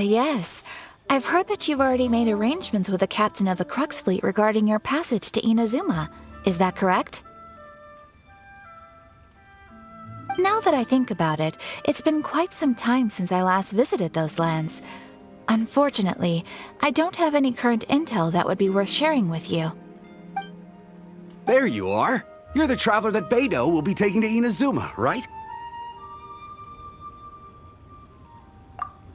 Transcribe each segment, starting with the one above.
Yes. I've heard that you've already made arrangements with the captain of the Crux fleet regarding your passage to Inazuma. Is that correct? Now that I think about it, it's been quite some time since I last visited those lands. Unfortunately, I don't have any current intel that would be worth sharing with you. There you are. You're the traveler that Beidou will be taking to Inazuma, right?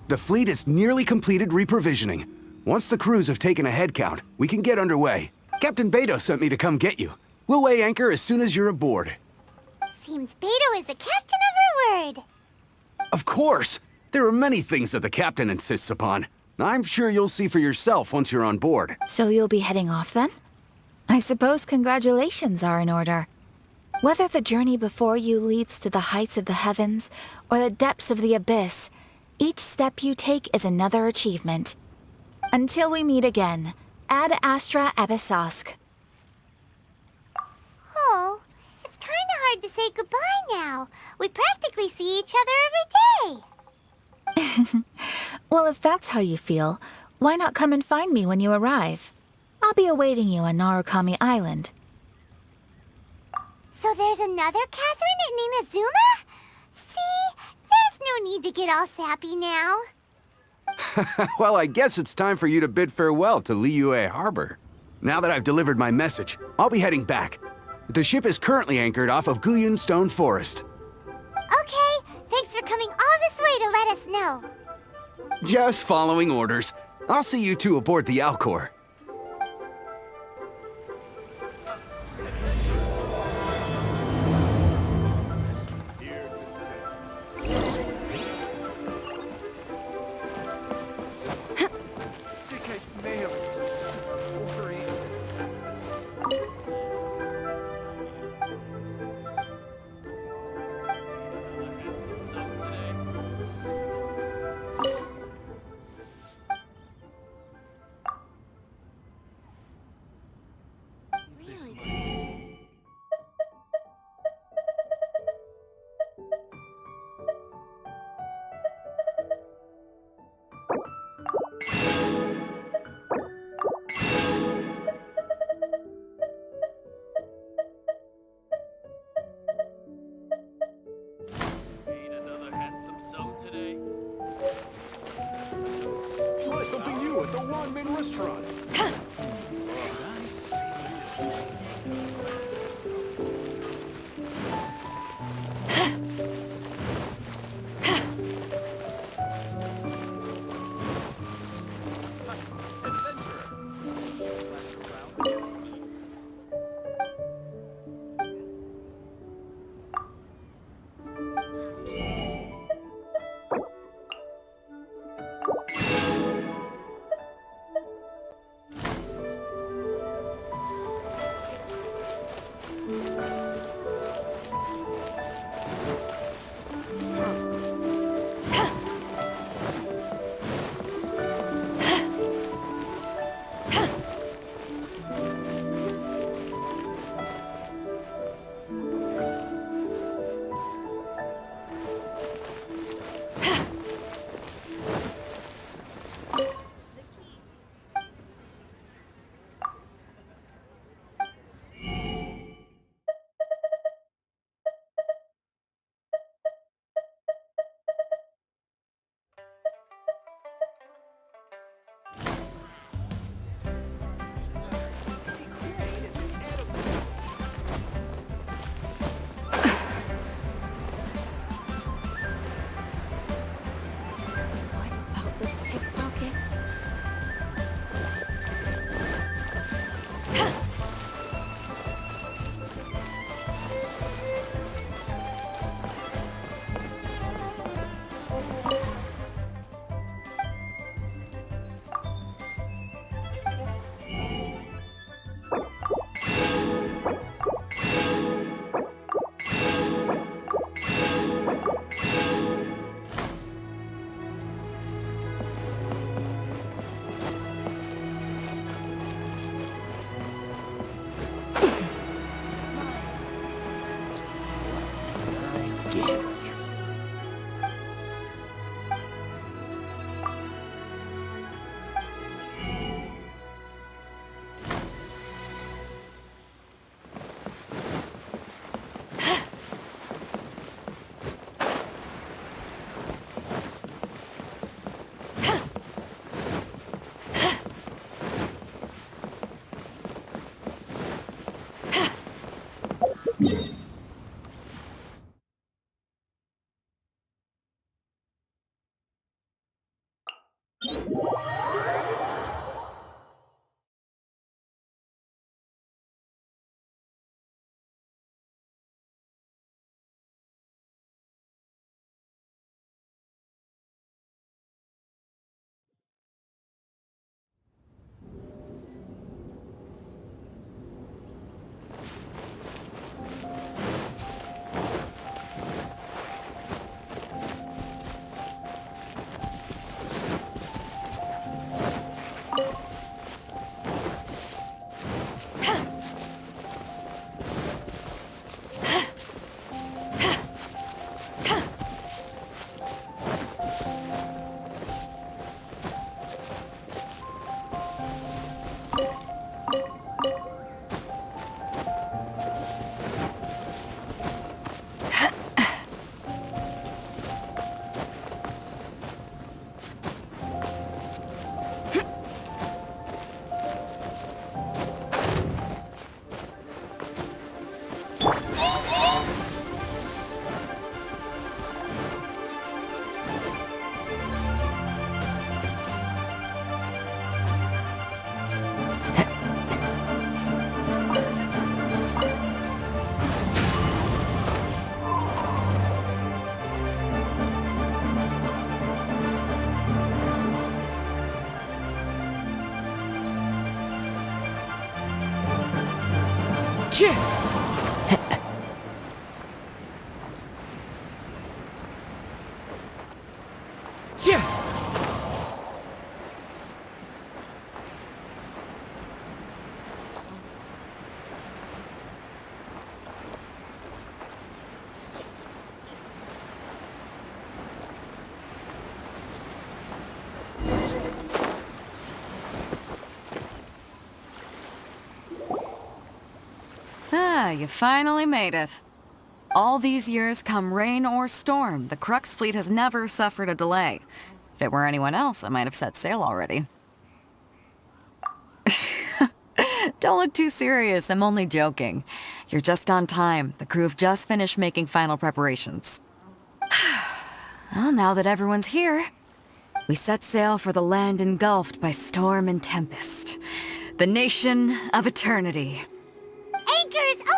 The fleet is nearly completed reprovisioning. Once the crews have taken a head count, we can get underway. Captain Beidou sent me to come get you. We'll weigh anchor as soon as you're aboard. Seems Beidou is the captain of her word. Of course! There are many things that the captain insists upon. I'm sure you'll see for yourself once you're on board. So you'll be heading off then? I suppose congratulations are in order. Whether the journey before you leads to the heights of the heavens or the depths of the abyss, each step you take is another achievement. Until we meet again, Ad Astra Abyssosk. Oh, it's kinda hard to say goodbye now. We practically see each other every day. Well, if that's how you feel, why not come and find me when you arrive? I'll be awaiting you on Narukami Island. So there's another Catherine in Inazuma? See? There's no need to get all sappy now. Well, I guess it's time for you to bid farewell to Liyue Harbor. Now that I've delivered my message, I'll be heading back. The ship is currently anchored off of Guyun Stone Forest. Okay, thanks for coming all this way to let us know. Just following orders. I'll see you two aboard the Alcor. Try something new at the Ramen restaurant. Ah, you finally made it. All these years, come rain or storm, the Crux fleet has never suffered a delay. If it were anyone else, I might have set sail already. Don't look too serious, I'm only joking. You're just on time. The crew have just finished making final preparations. Well, now that everyone's here, we set sail for the land engulfed by storm and tempest. The nation of eternity. Anchors away!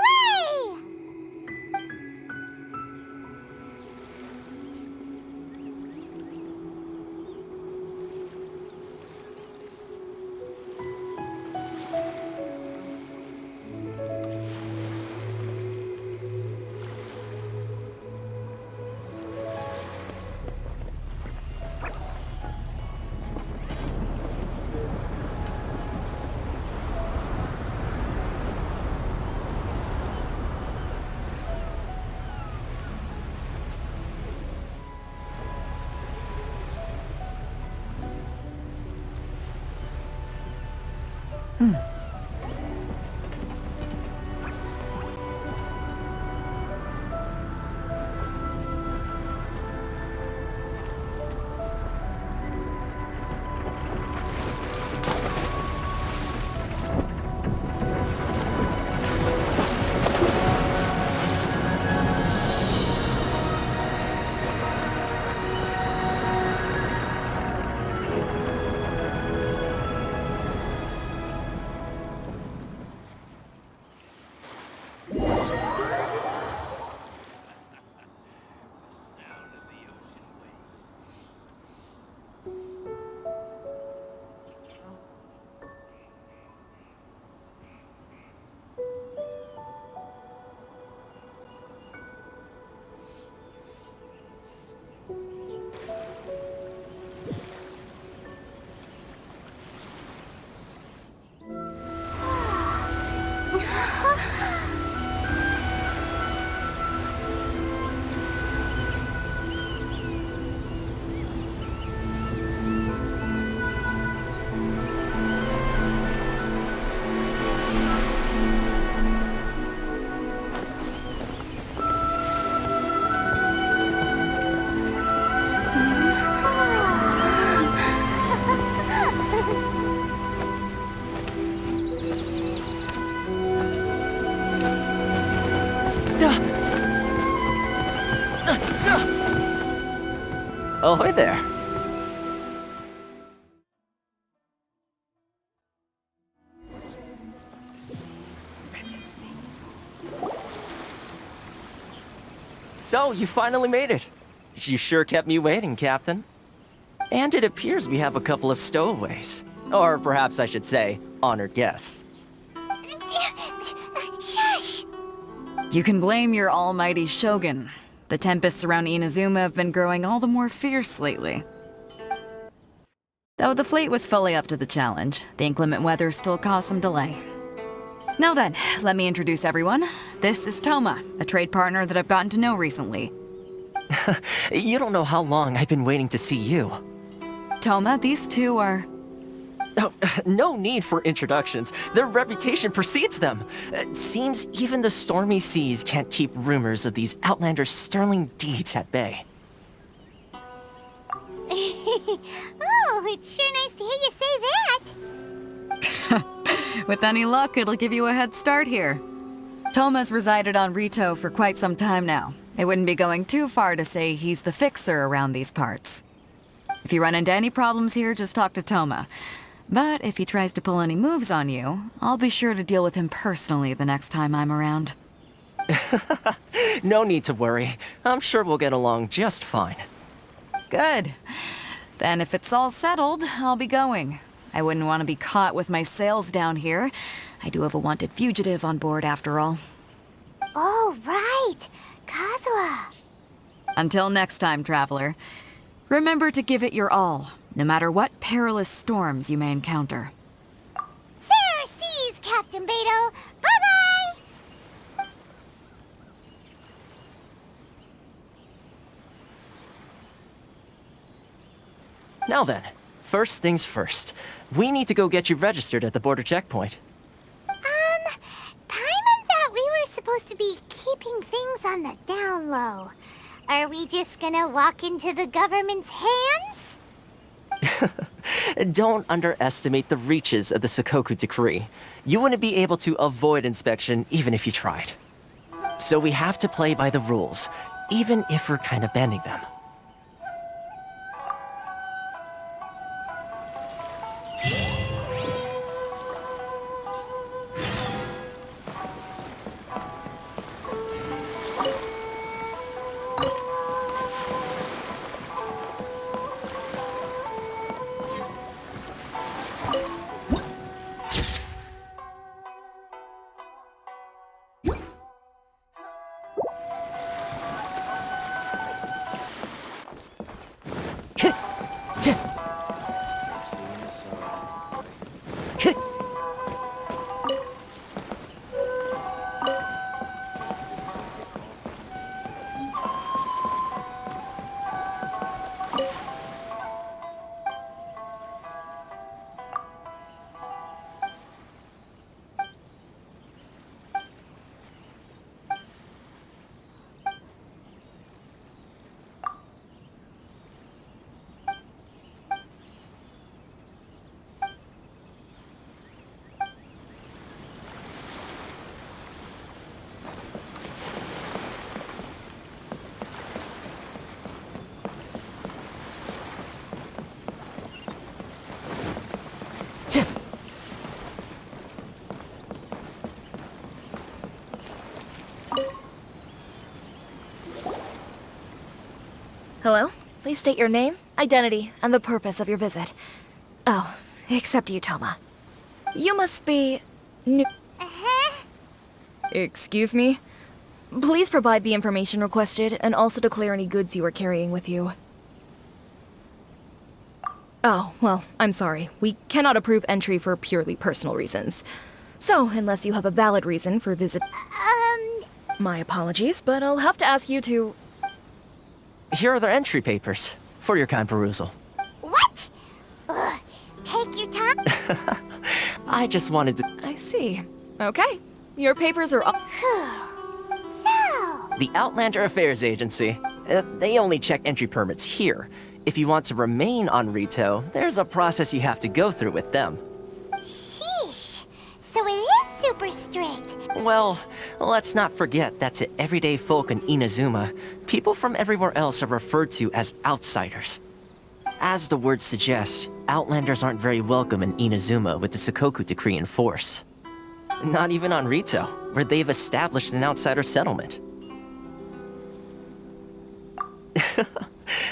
Ahoy there. So, you finally made it. You sure kept me waiting, Captain. And it appears we have a couple of stowaways. Or perhaps I should say, honored guests. Shush! You can blame your almighty shogun. The tempests around Inazuma have been growing all the more fierce lately. Though the fleet was fully up to the challenge, the inclement weather still caused some delay. Now then, let me introduce everyone. This is Toma, a trade partner that I've gotten to know recently. You don't know how long I've been waiting to see you. Toma, these two are... Oh, no need for introductions. Their reputation precedes them. It seems even the stormy seas can't keep rumors of these outlanders' sterling deeds at bay. Oh, it's sure nice to hear you say that. With any luck, it'll give you a head start here. Toma's resided on Rito for quite some time now. It wouldn't be going too far to say he's the fixer around these parts. If you run into any problems here, just talk to Toma. But if he tries to pull any moves on you, I'll be sure to deal with him personally the next time I'm around. No need to worry. I'm sure we'll get along just fine. Good. Then if it's all settled, I'll be going. I wouldn't want to be caught with my sails down here. I do have a wanted fugitive on board after all. Oh, right. Kazuha. Until next time, traveler. Remember to give it your all, no matter what perilous storms you may encounter. Fair seas, Captain Beto. Bye-bye! Now then, first things first. We need to go get you registered at the border checkpoint. Paimon thought we were supposed to be keeping things on the down low. Are we just gonna walk into the government's hands? Don't underestimate the reaches of the Sakoku Decree. You wouldn't be able to avoid inspection even if you tried. So we have to play by the rules, even if we're kind of bending them. Hello? Please state your name, identity, and the purpose of your visit. Oh, except you, Toma. You must be... new... Uh-huh. Excuse me? Please provide the information requested, and also declare any goods you are carrying with you. Oh, well, I'm sorry. We cannot approve entry for purely personal reasons. So, unless you have a valid reason for visit... My apologies, but I'll have to ask you to... Here are the entry papers, for your kind perusal. What? Ugh, take your time. I just wanted to... I see. Okay. Your papers are... So, The Outlander Affairs Agency. They only check entry permits here. If you want to remain on Rito, there's a process you have to go through with them. sheesh. So it is super strict. Well, let's not forget that to everyday folk in Inazuma, people from everywhere else are referred to as outsiders. As the word suggests, outlanders aren't very welcome in Inazuma with the Sakoku Decree in force. Not even on Rito, where they've established an outsider settlement.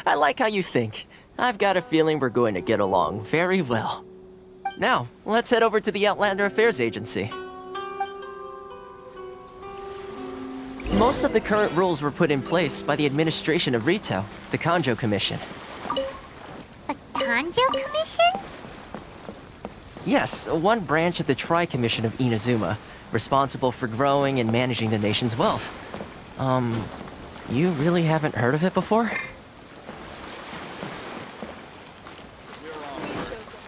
I like how you think. I've got a feeling we're going to get along very well. Now, let's head over to the Outlander Affairs Agency. Most of the current rules were put in place by the administration of Rito, the Kanjo Commission. The Kanjo Commission? Yes, one branch of the Tri-Commission of Inazuma, responsible for growing and managing the nation's wealth. You really haven't heard of it before?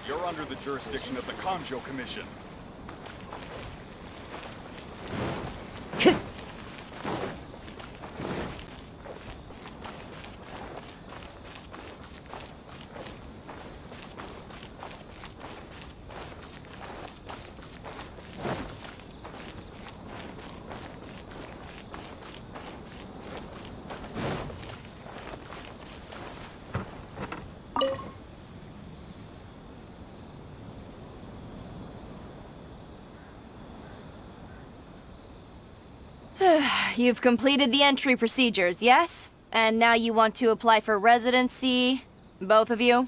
You're under the jurisdiction of the Kanjo Commission. You've completed the entry procedures, yes? And now you want to apply for residency? Both of you?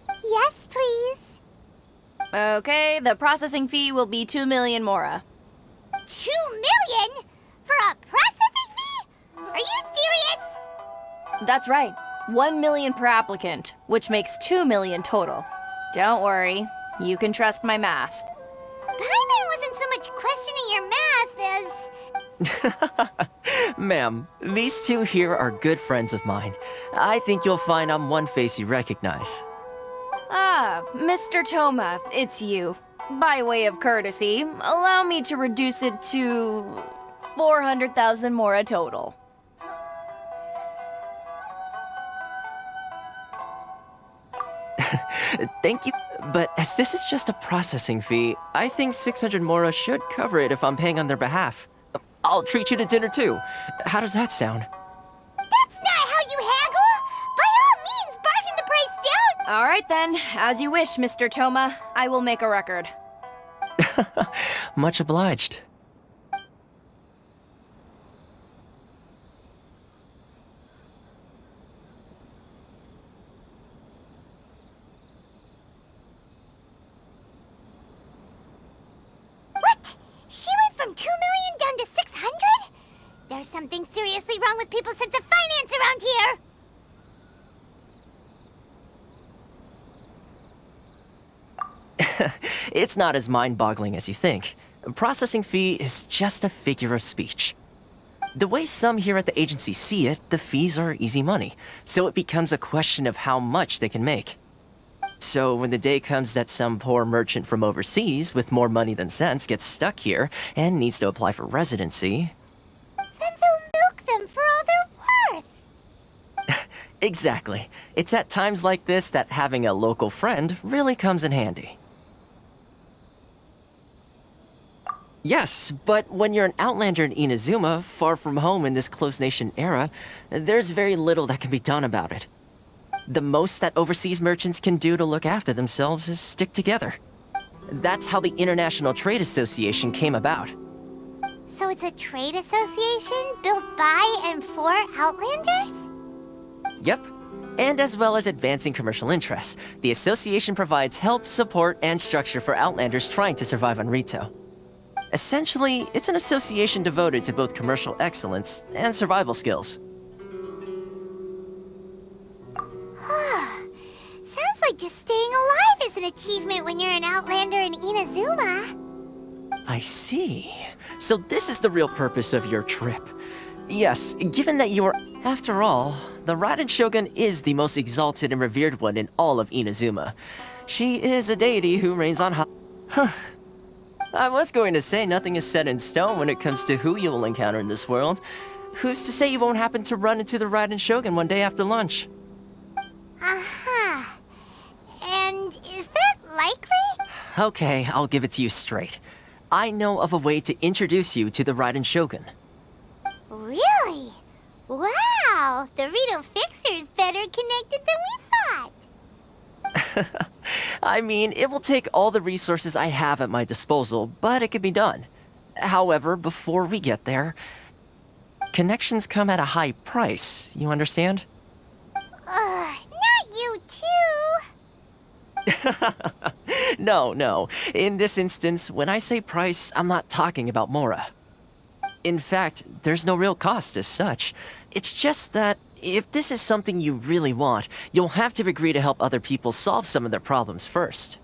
Yes, please. Okay, the processing fee will be 2 million mora. 2 million? For a processing fee? Are you serious? That's right. 1 million per applicant, which makes 2 million total. Don't worry, you can trust my math. Paimon wasn't so much questioning your math as... Ma'am, these two here are good friends of mine. I think you'll find I'm one face you recognize. Ah, Mr. Toma, it's you. By way of courtesy, allow me to reduce it to 400,000 mora total. Thank you, but as this is just a processing fee, I think 600 mora should cover it if I'm paying on their behalf. I'll treat you to dinner too. How does that sound? That's not how you haggle! By all means, bargain the price down! All right then, as you wish, Mr. Toma. I will make a record. Much obliged. What? She went from 2 million down to 600? There's something seriously wrong with people's sense of finance around here! It's not as mind-boggling as you think. Processing fee is just a figure of speech. The way some here at the agency see it, the fees are easy money, so it becomes a question of how much they can make. So when the day comes that some poor merchant from overseas with more money than sense gets stuck here and needs to apply for residency... Then they'll milk them for all they're worth! Exactly. It's at times like this that having a local friend really comes in handy. Yes, but when you're an outlander in Inazuma, far from home in this closed nation era, there's very little that can be done about it. The most that overseas merchants can do to look after themselves is stick together. That's how the International Trade Association came about. So it's a trade association built by and for Outlanders? Yep. And as well as advancing commercial interests, the association provides help, support, and structure for Outlanders trying to survive on Rito. Essentially, it's an association devoted to both commercial excellence and survival skills. Sounds like just staying alive is an achievement when you're an Outlander in Inazuma. I see. So this is the real purpose of your trip. Yes, given that you are... After all, the Raiden Shogun is the most exalted and revered one in all of Inazuma. She is a deity who reigns on high... Huh. I was going to say nothing is set in stone when it comes to who you will encounter in this world. Who's to say you won't happen to run into the Raiden Shogun one day after lunch? Uh-huh. And is that likely? Okay, I'll give it to you straight. I know of a way to introduce you to the Raiden Shogun. Really? Wow, the Rito Fixer's better connected than we thought. I mean, it will take all the resources I have at my disposal, but it can be done. However, before we get there, connections come at a high price, you understand? Not you too! No. In this instance, when I say price, I'm not talking about Mora. In fact, there's no real cost as such. It's just that if this is something you really want, you'll have to agree to help other people solve some of their problems first.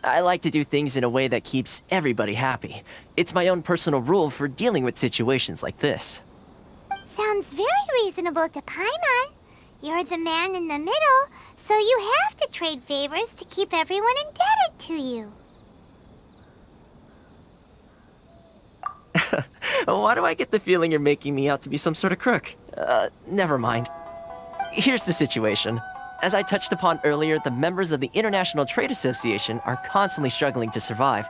I like to do things in a way that keeps everybody happy. It's my own personal rule for dealing with situations like this. Sounds very reasonable to Paimon. You're the man in the middle, so you have to trade favors to keep everyone indebted to you. Why do I get the feeling you're making me out to be some sort of crook? Never mind. Here's the situation. As I touched upon earlier, the members of the International Trade Association are constantly struggling to survive.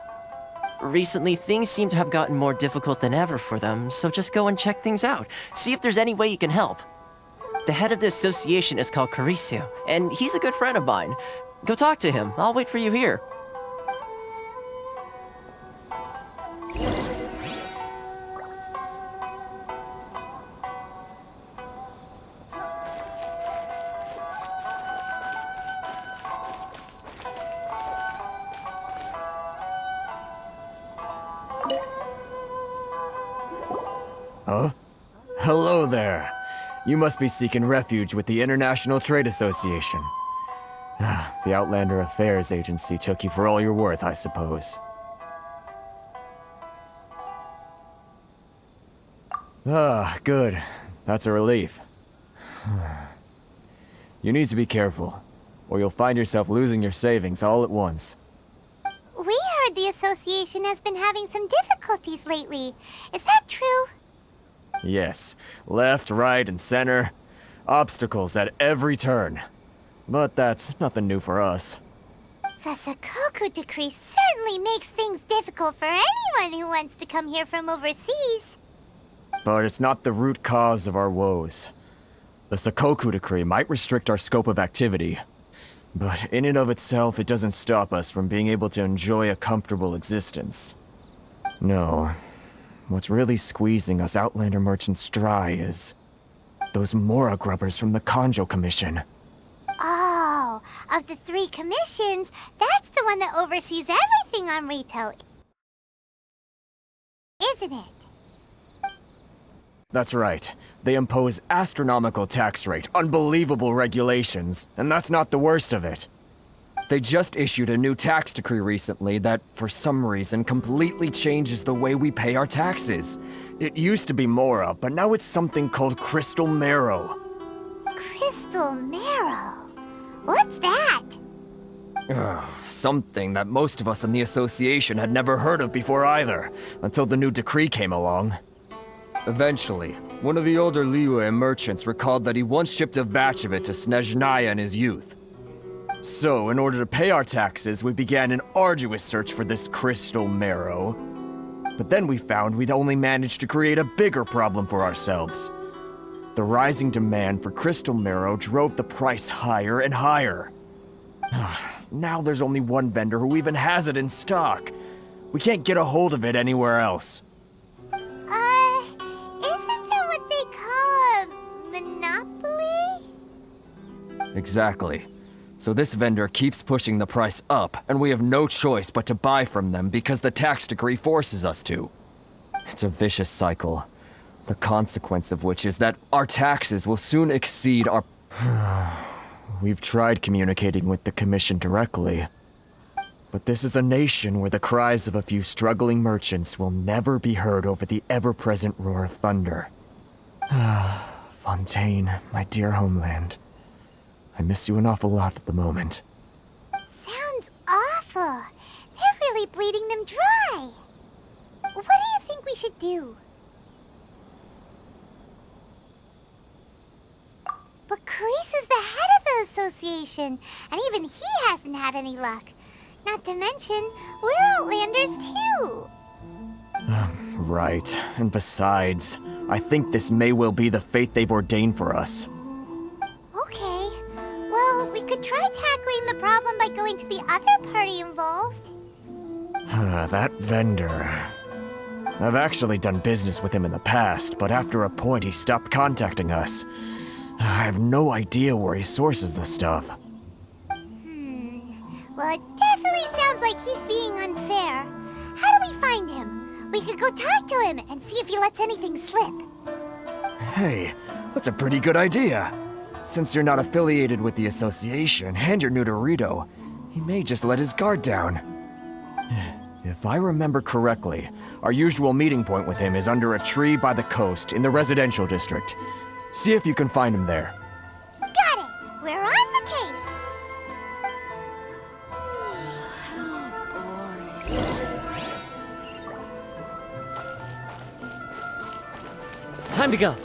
Recently, things seem to have gotten more difficult than ever for them, so just go and check things out. See if there's any way you can help. The head of the association is called Kurisu, and he's a good friend of mine. Go talk to him. I'll wait for you here. Huh? Hello there. You must be seeking refuge with the International Trade Association. The Outlander Affairs Agency took you for all you're worth, I suppose. Good. That's a relief. You need to be careful, or you'll find yourself losing your savings all at once. We heard the association has been having some difficulties lately. Is that true? Yes. Left, right, and center. Obstacles at every turn. But that's nothing new for us. The Sakoku decree certainly makes things difficult for anyone who wants to come here from overseas. But it's not the root cause of our woes. The Sakoku decree might restrict our scope of activity, but in and of itself, it doesn't stop us from being able to enjoy a comfortable existence. No. What's really squeezing us Outlander merchants dry is those Mora grubbers from the Kanjo Commission. Oh, of the 3 commissions, that's the one that oversees everything on Rito, isn't it? That's right. They impose astronomical tax rate, unbelievable regulations, and that's not the worst of it. They just issued a new tax decree recently that, for some reason, completely changes the way we pay our taxes. It used to be Mora, but now it's something called Crystal Marrow. Crystal Marrow? What's that? Something that most of us in the association had never heard of before either, until the new decree came along. Eventually, one of the older Liyue merchants recalled that he once shipped a batch of it to Snezhnaya in his youth. So, in order to pay our taxes, we began an arduous search for this crystal marrow. But then we found we'd only managed to create a bigger problem for ourselves. The rising demand for crystal marrow drove the price higher and higher. Now there's only one vendor who even has it in stock. We can't get a hold of it anywhere else. Isn't that what they call a monopoly? Exactly. So this vendor keeps pushing the price up, and we have no choice but to buy from them because the tax decree forces us to. It's a vicious cycle, the consequence of which is that our taxes will soon exceed our... We've tried communicating with the Commission directly, but this is a nation where the cries of a few struggling merchants will never be heard over the ever-present roar of thunder. Fontaine, my dear homeland. I miss you an awful lot at the moment. Sounds awful. They're really bleeding them dry. What do you think we should do? But Kurisu's the head of the association, and even he hasn't had any luck. Not to mention, we're Outlanders too. Right, and besides, I think this may well be the fate they've ordained for us. Okay, well, we could try tackling the problem by going to the other party involved. That vendor... I've actually done business with him in the past, but after a point he stopped contacting us. I have no idea where he sources the stuff. Well, it definitely sounds like he's being unfair. How do we find him? We could go talk to him and see if he lets anything slip. Hey, that's a pretty good idea. Since you're not affiliated with the association and you're new to Rito, he may just let his guard down. If I remember correctly, our usual meeting point with him is under a tree by the coast in the residential district. See if you can find him there. Got it! We're on the case! Time to go.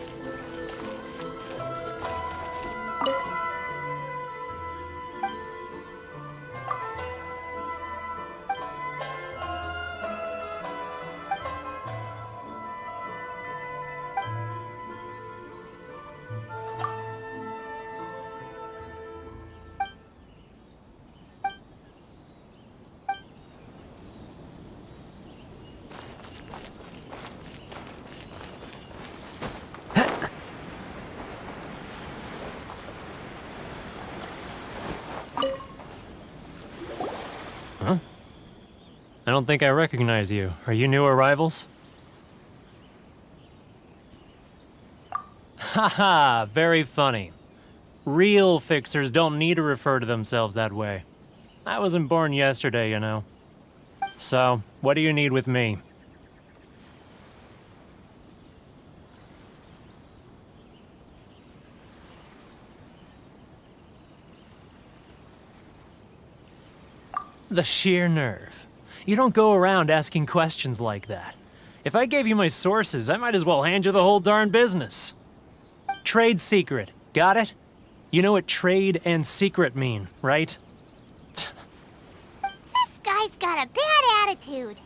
I don't think I recognize you. Are you new arrivals? Haha, very funny. Real fixers don't need to refer to themselves that way. I wasn't born yesterday, you know. So, what do you need with me? The sheer nerve. You don't go around asking questions like that. If I gave you my sources, I might as well hand you the whole darn business. Trade secret, got it? You know what trade and secret mean, right? This guy's got a bad attitude.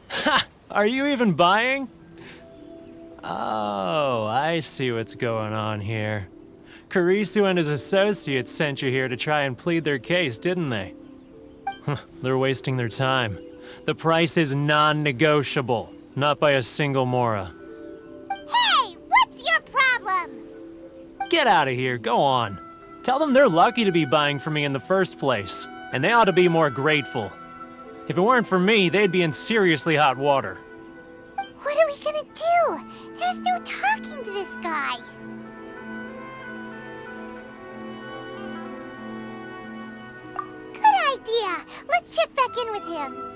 Ha! Are you even buying? Oh, I see what's going on here. Kurisu and his associates sent you here to try and plead their case, didn't they? They're wasting their time. The price is non-negotiable, not by a single Mora. Hey, what's your problem? Get out of here, go on. Tell them they're lucky to be buying from me in the first place, and they ought to be more grateful. If it weren't for me, they'd be in seriously hot water. What are we gonna do? There's no talking to this guy. Good idea. Let's check back in with him.